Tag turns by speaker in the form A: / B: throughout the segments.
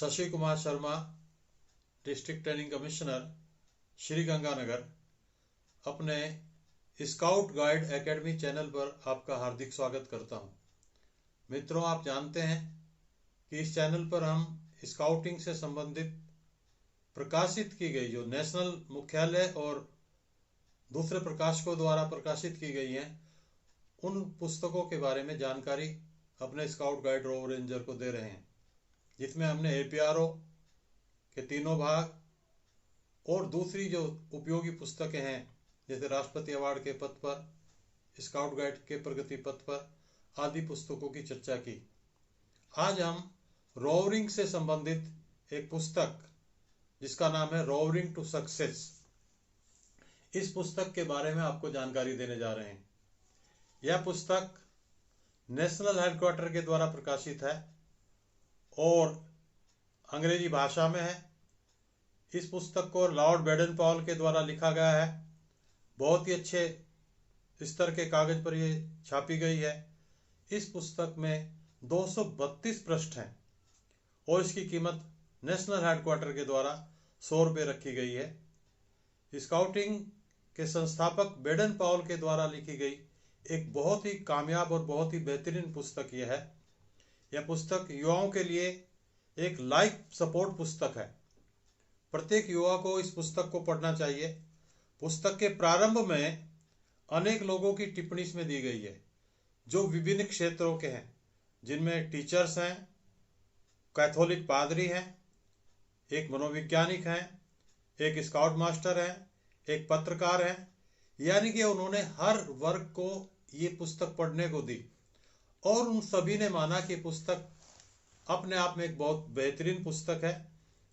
A: Shashi Kumar Sharma, district training commissioner, Shri Ganganagar, अपने scout guide academy channel पर आपका हार्दिक स्वागत करता हूं। मित्रों, आप जानते हैं कि इस चैनल पर हम स्काउटिंग से संबंधित प्रकाशित की गई जो नेशनल मुख्यालय और दूसरे प्रकाशकों द्वारा प्रकाशित की गई हैं, उन पुस्तकों के बारे में जानकारी अपने स्काउट गाइड रोवर रेंजर को दे रहे हैं, जिसमें हमने APRO के तीनों भाग और दूसरी जो उपयोगी पुस्तकें हैं जैसे राष्ट्रपति अवार्ड के पथ पर, स्काउट गाइड के प्रगति पथ पर आदि पुस्तकों की चर्चा की। आज हम रोवरिंग से संबंधित एक पुस्तक जिसका नाम है रोवरिंग टू सक्सेस, इस पुस्तक के बारे में आपको जानकारी देने जा रहे हैं। यह पुस्तक नेशनल हेडक्वार्टर के द्वारा प्रकाशित है और अंग्रेजी भाषा में है। इस पुस्तक को लॉर्ड बेडन पाउल के द्वारा लिखा गया है। बहुत ही अच्छे स्तर के कागज पर यह छापी गई है। इस पुस्तक में 232 पृष्ठ हैं और इसकी कीमत नेशनल हेडक्वार्टर के द्वारा 100 रुपये रखी गई है। स्काउटिंग के संस्थापक बेडन पाउल के द्वारा लिखी गई एक बहुत ही कामयाब और बहुत ही बेहतरीन पुस्तक यह है। यह पुस्तक युवाओं के लिए एक लाइफ सपोर्ट पुस्तक है। प्रत्येक युवा को इस पुस्तक को पढ़ना चाहिए। पुस्तक के प्रारंभ में अनेक लोगों की टिप्पणी इसमें दी गई है जो विभिन्न क्षेत्रों के हैं, जिनमें टीचर्स हैं, कैथोलिक पादरी हैं, एक मनोवैज्ञानिक हैं, एक स्काउट मास्टर हैं, एक पत्रकार हैं। यानी कि उन्होंने हर वर्ग को ये पुस्तक पढ़ने को दी और उन सभी ने माना कि पुस्तक अपने आप में एक बहुत बेहतरीन पुस्तक है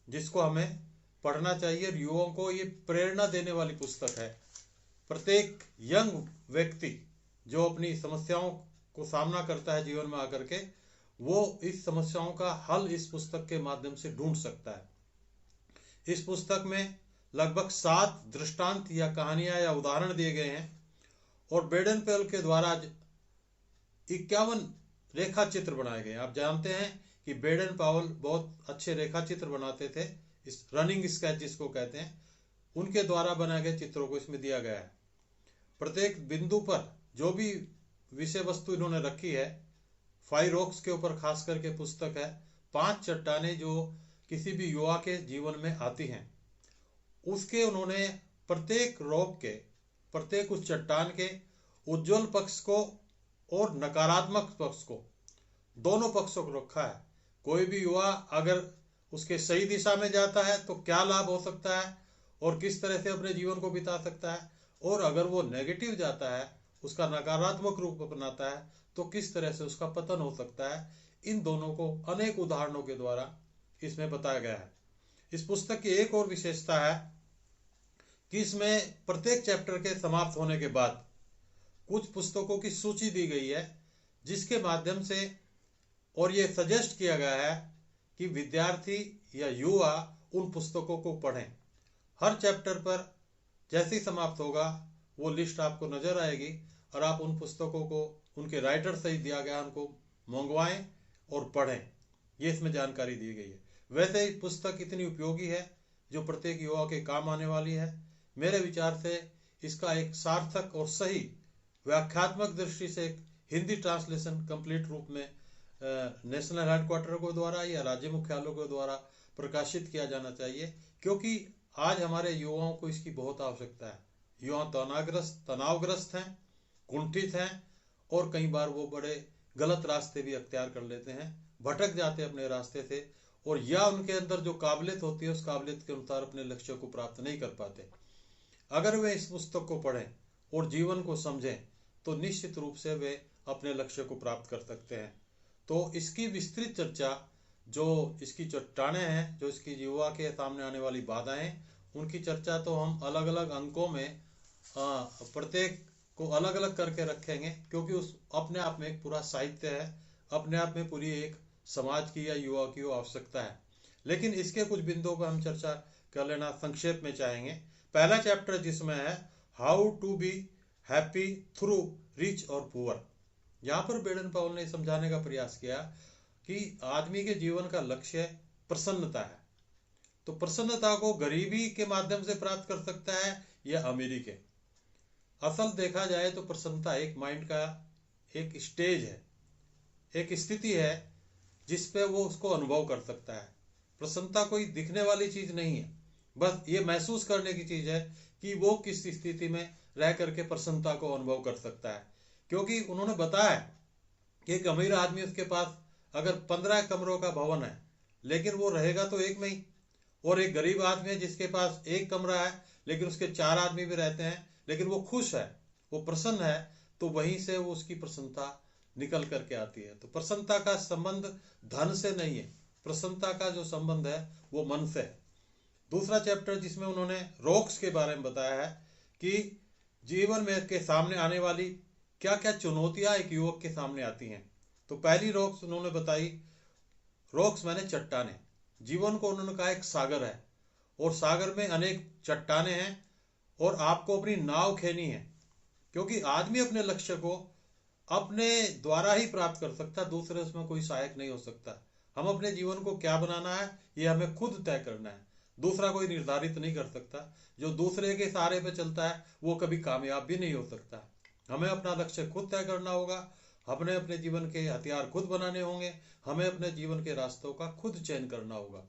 A: जिसको हमें पढ़ना चाहिए और युवाओं को ये प्रेरणा देने वाली पुस्तक है। प्रत्येक यंग व्यक्ति जो अपनी समस्याओं को सामना करता है जीवन में आकर के, वो इस समस्याओं का हल इस पुस्तक के माध्यम से ढूंढ सकता है। इस पुस्तक में लगभग 7 दृष्टांत या कहानियां या उदाहरण दिए गए हैं और बेडन पाउल के द्वारा 51 रेखा चित्र बनाए गए। आप जानते हैं कि बेडन पाउल बहुत अच्छे रेखा चित्र बनाते थे, इस रनिंग स्केच जिसको कहते हैं, उनके द्वारा बनाए गए चित्रों को इसमें दिया गया है। प्रत्येक बिंदु पर जो भी विषय वस्तु इन्होंने रखी है, 5 रॉक्स के ऊपर खास करके पुस्तक है, 5 चट्टानें जो किसी भी युवा के जीवन में आती हैं, उसके उन्होंने प्रत्येक रॉक के, प्रत्येक उस चट्टान के उज्जवल पक्ष को और नकारात्मक पक्ष को, दोनों पक्षों को रखा है। कोई भी युवा अगर उसके सही दिशा में जाता है तो क्या लाभ हो सकता है और किस तरह से अपने जीवन को बिता सकता है, और अगर वो नेगेटिव जाता है, उसका नकारात्मक रूप अपनाता है, तो किस तरह से उसका पतन हो सकता है। इन दोनों को अनेक उदाहरणों के द्वारा इसमें बताया गया है। इस पुस्तक की एक और विशेषता है कि इसमें प्रत्येक चैप्टर के समाप्त होने के बाद कुछ पुस्तकों की सूची दी गई है, जिसके माध्यम से और ये सजेस्ट किया गया है कि विद्यार्थी या युवा उन पुस्तकों को पढ़ें। हर चैप्टर पर जैसे ही समाप्त होगा वो लिस्ट आपको नजर आएगी और आप उन पुस्तकों को उनके राइटर सहित दिया गया उनको मंगवाएं और पढ़ें। ये इसमें जानकारी दी गई है। वैसे ही पुस्तक इतनी उपयोगी है जो प्रत्येक युवा के काम आने वाली है। मेरे विचार से इसका एक सार्थक और सही व्याख्यात्मक दृष्टि से एक हिंदी ट्रांसलेशन कंप्लीट रूप में नेशनल हेडक्वार्टर को द्वारा या राज्य मुख्यालयों के द्वारा प्रकाशित किया जाना चाहिए, क्योंकि आज हमारे युवाओं को इसकी बहुत आवश्यकता है। युवा तनावग्रस्त हैं, कुंठित हैं और कई बार वो बड़े गलत रास्ते भी अख्तियार कर लेते हैं, भटक जाते हैं अपने रास्ते से, और या उनके अंदर जो काबिलियत होती है उस काबिलियत के अनुसार अपने लक्ष्य को प्राप्त नहीं कर पाते। अगर वे इस पुस्तक को पढ़ें और जीवन को समझें तो निश्चित रूप से वे अपने लक्ष्य को प्राप्त कर सकते हैं। तो इसकी विस्तृत चर्चा, जो इसकी चट्टानें हैं, जो इसकी युवा के सामने आने वाली बाधाएं, उनकी चर्चा तो हम अलग अलग अंकों में प्रत्येक को अलग अलग करके रखेंगे, क्योंकि उस अपने आप में एक पूरा साहित्य है, अपने आप में पूरी एक समाज की या युवा की आवश्यकता है। लेकिन इसके कुछ बिंदुओं पर हम चर्चा कर लेना संक्षेप में चाहेंगे। पहला चैप्टर जिसमें है how to be happy through rich और पुअर। यहाँ पर बेडन पाउल ने समझाने का प्रयास किया कि आदमी के जीवन का लक्ष्य प्रसन्नता है। तो प्रसन्नता को गरीबी के माध्यम से प्राप्त कर सकता है या अमीरी के। असल देखा जाए तो प्रसन्नता एक माइंड का एक स्टेज है, एक स्थिति है जिस पे वो उसको अनुभव कर सकता है। प्रसन्नता कोई दिखने वाली चीज नहीं है, बस ये महसूस करने की चीज है कि वो किस स्थिति में रह करके प्रसन्नता को अनुभव कर सकता है। क्योंकि उन्होंने बताया कि एक अमीर आदमी, उसके पास अगर 15 कमरों का भवन है लेकिन वो रहेगा तो एक में ही, और एक गरीब आदमी है जिसके पास एक कमरा है लेकिन उसके 4 आदमी भी रहते हैं लेकिन वो खुश है, वो प्रसन्न है, तो वहीं से वो उसकी प्रसन्नता निकल करके आती है। तो प्रसन्नता का संबंध धन से नहीं है, प्रसन्नता का जो संबंध है वो मन से है। दूसरा चैप्टर जिसमें उन्होंने रोक्स के बारे में बताया है कि जीवन में के सामने आने वाली क्या क्या चुनौतियां एक युवक के सामने आती हैं। तो पहली रोक्स उन्होंने बताई, रोक्स माने चट्टाने। जीवन को उन्होंने कहा एक सागर है और सागर में अनेक चट्टाने हैं और आपको अपनी नाव खेनी है, क्योंकि आदमी अपने लक्ष्य को अपने द्वारा ही प्राप्त कर सकता है, दूसरे उसमें कोई सहायक नहीं हो सकता। हम अपने जीवन को क्या बनाना है ये हमें खुद तय करना है, दूसरा कोई निर्धारित नहीं कर सकता। जो दूसरे के सहारे पे चलता है वो कभी कामयाब भी नहीं हो सकता। हमें अपना लक्ष्य खुद तय करना होगा, हमें अपने जीवन के हथियार खुद बनाने होंगे, हमें अपने जीवन के रास्तों का खुद चयन करना होगा।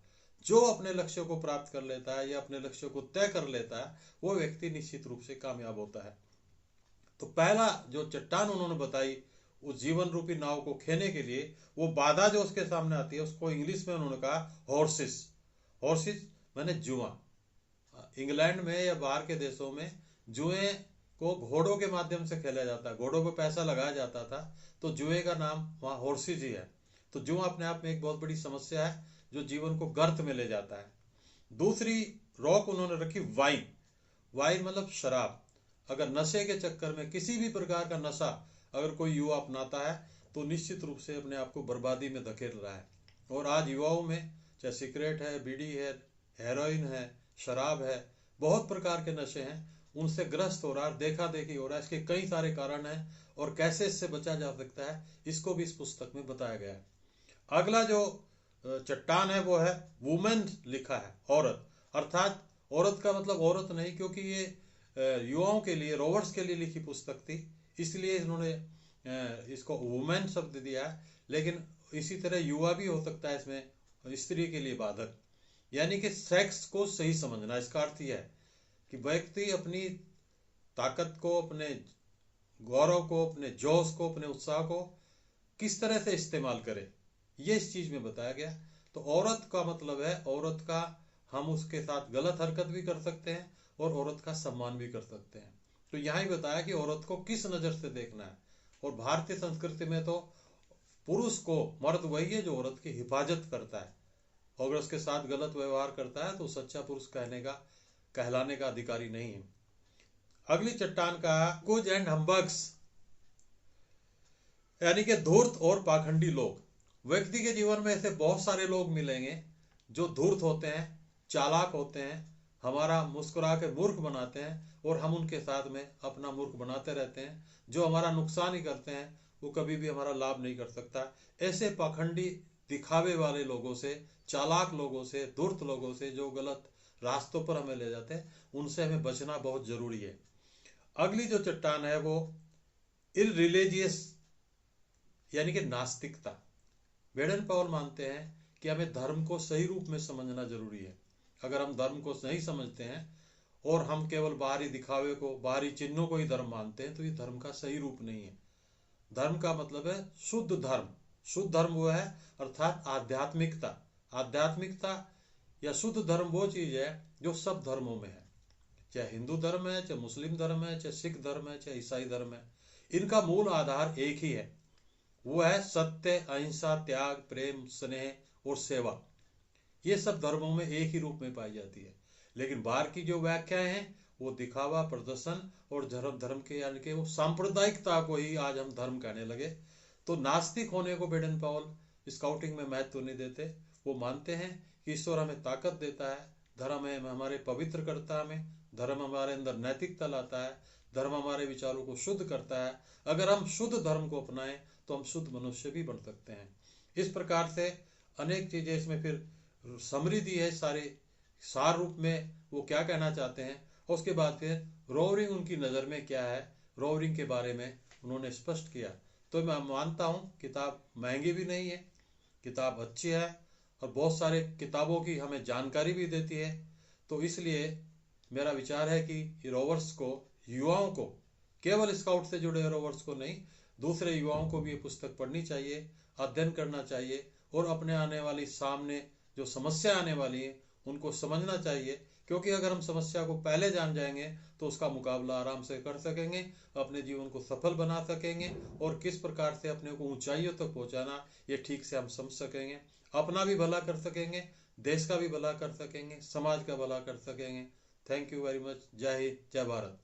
A: जो अपने लक्ष्य को प्राप्त कर लेता है या अपने लक्ष्य को तय कर लेता है वो व्यक्ति निश्चित रूप से कामयाब होता है। तो पहला जो चट्टान उन्होंने बताई उस जीवन रूपी नाव को खेने के लिए, वो बाधा जो उसके सामने आती है उसको इंग्लिश में उन्होंने कहा हॉर्सेस। हॉर्सेस माने जुआ। इंग्लैंड में या बाहर के देशों में जुए को घोड़ों के माध्यम से खेला जाता है, घोड़ों पर पैसा लगाया जाता था, तो जुए का नाम वहाँ हॉर्सेस ही है। तो जुआ अपने आप में एक बहुत बड़ी समस्या है जो जीवन को गर्त में ले जाता है। दूसरी रॉक उन्होंने रखी वाइन। वाइन मतलब शराब। अगर नशे के चक्कर में किसी भी प्रकार का नशा अगर कोई युवा अपनाता है तो निश्चित रूप से अपने आप को बर्बादी में धकेल रहा है। और आज युवाओं में चाहे सिगरेट है, बीड़ी है, हेरोइन है, शराब है, बहुत प्रकार के नशे हैं, उनसे ग्रस्त हो रहा है, देखा देखी हो रहा है। इसके कई सारे कारण हैं और कैसे इससे बचा जा सकता है इसको भी इस पुस्तक में बताया गया है। अगला जो चट्टान है वो है वुमेन लिखा है, औरत। अर्थात औरत का मतलब औरत नहीं, क्योंकि ये युवाओं के लिए, रोवर्स के लिए लिखी पुस्तक थी, इसलिए इन्होंने इसको वुमेन शब्द दिया है। लेकिन इसी तरह युवा भी हो सकता है इसमें स्त्री के लिए बाधक। यानी कि सेक्स को सही समझना, इसका अर्थ यह है कि व्यक्ति अपनी ताकत को, अपने गौरव को, अपने जोश को, अपने उत्साह को किस तरह से इस्तेमाल करे, ये इस चीज में बताया गया। तो औरत का मतलब है, औरत का हम उसके साथ गलत हरकत भी कर सकते हैं और औरत का सम्मान भी कर सकते हैं। तो यहाँ ही बताया कि औरत को किस नजर से देखना है। और भारतीय संस्कृति में तो पुरुष को, मर्द वही है जो औरत की हिफाजत करता है, अगर उसके साथ गलत व्यवहार करता है तो सच्चा पुरुष कहलाने का अधिकारी नहीं है। अगली चट्टान का गुज एंड हम्बग्स, यानी कि धूर्त और पाखंडी लोग। व्यक्ति के जीवन में ऐसे बहुत सारे लोग मिलेंगे जो धूर्त होते हैं, चालाक होते हैं, हमारा मुस्कुरा के मूर्ख बनाते हैं और हम उनके साथ में अपना मूर्ख बनाते रहते हैं। जो हमारा नुकसान ही करते हैं वो कभी भी हमारा लाभ नहीं कर सकता। ऐसे पाखंडी दिखावे वाले लोगों से, चालाक लोगों से, धूर्त लोगों से जो गलत रास्तों पर हमें ले जाते हैं, उनसे हमें बचना बहुत जरूरी है। अगली जो चट्टान है वो इररिलीजियस, यानी कि नास्तिकता। बेडन पॉल मानते हैं कि हमें धर्म को सही रूप में समझना जरूरी है। अगर हम धर्म को नहीं समझते हैं और हम केवल बाहरी दिखावे को, बाहरी चिन्हों को ही धर्म मानते हैं तो ये धर्म का सही रूप नहीं है। धर्म का मतलब है शुद्ध धर्म। शुद्ध धर्म वो है अर्थात आध्यात्मिकता। आध्यात्मिकता या शुद्ध धर्म वो चीज है जो सब धर्मों में है, चाहे हिंदू धर्म है, चाहे मुस्लिम धर्म है, चाहे सिख धर्म है, चाहे ईसाई धर्म है। इनका मूल आधार एक ही है, वो है सत्य, अहिंसा, त्याग, प्रेम, स्नेह और सेवा। ये सब धर्मों में एक ही रूप में पाई जाती है। लेकिन बाहर की जो व्याख्याएं हैं वो दिखावा, प्रदर्शन और धर्म के, यानी कि वो सांप्रदायिकता को ही आज हम धर्म कहने लगे। तो नास्तिक होने को बेडन पॉल स्काउटिंग में महत्व नहीं देते। वो मानते हैं कि ईश्वर हमें ताकत देता है, धर्म हमारे पवित्र करता है, हमें धर्म हमारे अंदर नैतिकता लाता है, धर्म हमारे विचारों को शुद्ध करता है। अगर हम शुद्ध धर्म को अपनाएं तो हम शुद्ध मनुष्य भी बन सकते हैं। इस प्रकार से अनेक चीजें इसमें फिर समरी दी है, सारे सार रूप में वो क्या कहना चाहते हैं। उसके बाद फिर रोवरिंग उनकी नज़र में क्या है, रोवरिंग के बारे में उन्होंने स्पष्ट किया। तो मैं मानता हूँ किताब महंगी भी नहीं है, किताब अच्छी है और बहुत सारे किताबों की हमें जानकारी भी देती है। तो इसलिए मेरा विचार है कि रोवर्स को, युवाओं को, केवल स्काउट से जुड़े रोवर्स को नहीं, दूसरे युवाओं को भी ये पुस्तक पढ़नी चाहिए, अध्ययन करना चाहिए और अपने आने वाली सामने जो समस्या आने वाली है उनको समझना चाहिए। क्योंकि अगर हम समस्या को पहले जान जाएंगे तो उसका मुकाबला आराम से कर सकेंगे, अपने जीवन को सफल बना सकेंगे और किस प्रकार से अपने को ऊंचाइयों तक पहुंचाना ये ठीक से हम समझ सकेंगे। अपना भी भला कर सकेंगे, देश का भी भला कर सकेंगे, समाज का भला कर सकेंगे। Thank you very much. जय हिंद, जय भारत।